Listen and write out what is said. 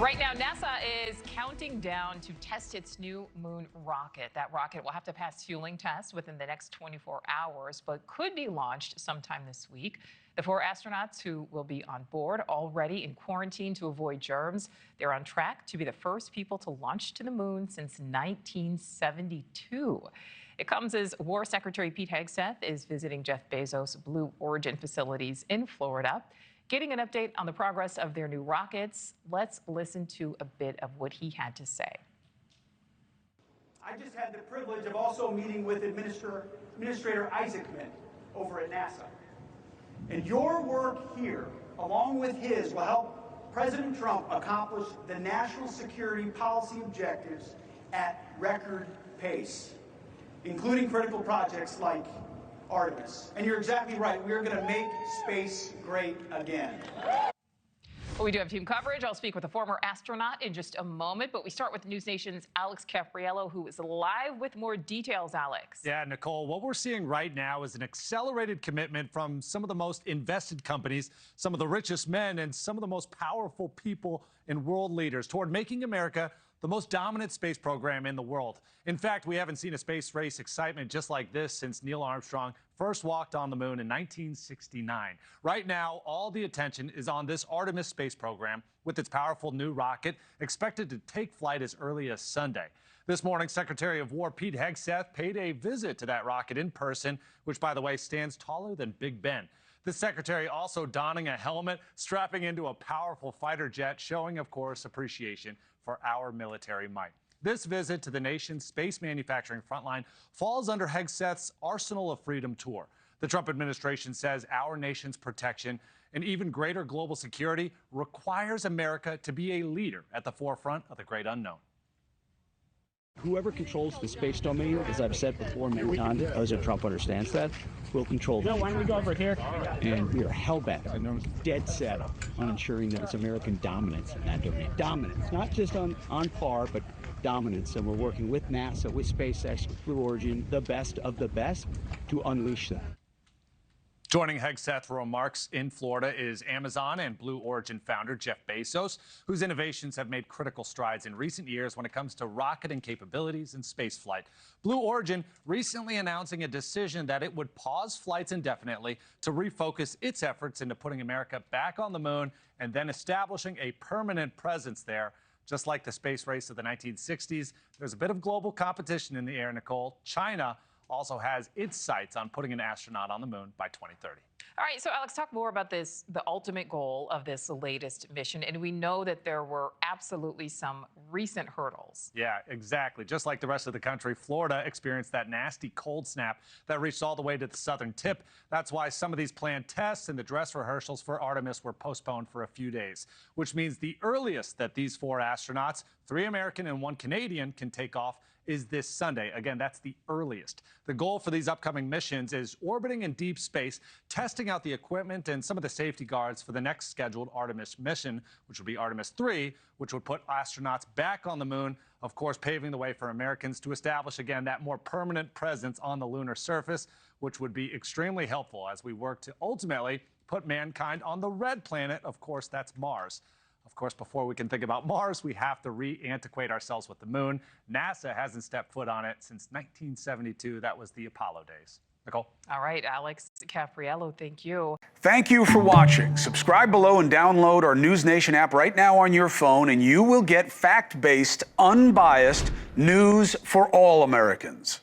Right now, NASA is counting down to test its new moon rocket. That rocket will have to pass fueling tests within the next 24 hours, but could be launched sometime this week. The 4 astronauts who will be on board already in quarantine to avoid germs. They're on track to be the first people to launch to the moon since 1972. It comes as War Secretary Pete Hegseth is visiting Jeff Bezos' Blue Origin facilities in Florida. Getting an update on the progress of their new rockets, let's listen to a bit of what he had to say. I just had the privilege of also meeting with Administrator Isaacman over at NASA. And your work here, along with his, will help President Trump accomplish the national security policy objectives at record pace, including critical projects like Artemis. And you're exactly right. We're going to make space great again. Well, we do have team coverage. I'll speak with a former astronaut in just a moment, but we start with NewsNation's Alex Caprariello, who is live with more details. Alex. Yeah, Nicole, what we're seeing right now is an accelerated commitment from some of the most invested companies, some of the richest men, and some of the most powerful people and world leaders toward making America the most dominant space program in the world. In fact, we haven't seen a space race excitement just like this since Neil Armstrong first walked on the moon in 1969. Right now, all the attention is on this Artemis space program with its powerful new rocket expected to take flight as early as Sunday. This morning, Secretary of War Pete Hegseth paid a visit to that rocket in person, which, by the way, stands taller than Big Ben. The secretary also donning a helmet, strapping into a powerful fighter jet, showing, of course, appreciation for our military might. This visit to the nation's space manufacturing frontline falls under Hegseth's Arsenal of Freedom tour. The Trump administration says our nation's protection and even greater global security requires America to be a leader at the forefront of the great unknown. Whoever controls the space domain, as I've said before many times, President Trump understands that, will control Bill, why don't we go over here? And we are hell-bent, dead set on ensuring that it's American dominance in that domain. Dominance, not just on par, but dominance. And we're working with NASA, with SpaceX, with Blue Origin, the best of the best, to unleash that. Joining Hegseth for remarks in Florida is Amazon and Blue Origin founder Jeff Bezos, whose innovations have made critical strides in recent years when it comes to rocketing capabilities and spaceflight. Blue Origin recently announcing a decision that it would pause flights indefinitely to refocus its efforts into putting America back on the moon and then establishing a permanent presence there. Just like the space race of the 1960s, there's a bit of global competition in the air, Nicole. China also has its sights on putting an astronaut on the moon by 2030. All right, so Alex, talk more about this, the ultimate goal of this latest mission. And we know that there were absolutely some recent hurdles. Yeah, exactly. Just like the rest of the country, Florida experienced that nasty cold snap that reached all the way to the southern tip. That's why some of these planned tests and the dress rehearsals for Artemis were postponed for a few days, which means the earliest that these 4 astronauts, 3 American and 1 Canadian, can take off is this Sunday. Again, that's the earliest. The goal for these upcoming missions is orbiting in deep space, testing out the equipment and some of the safety guards for the next scheduled Artemis mission, which will be Artemis 3, which would put astronauts back on the moon, of course, paving the way for Americans to establish, again, that more permanent presence on the lunar surface, which would be extremely helpful as we work to ultimately put mankind on the red planet. Of course, that's Mars. Of course, before we can think about Mars, we have to re-antiquate ourselves with the moon. NASA hasn't stepped foot on it since 1972. That was the Apollo days. Nicole? All right, Alex Caprariello, thank you. Thank you for watching. Subscribe below and download our NewsNation app right now on your phone, and you will get fact-based, unbiased news for all Americans.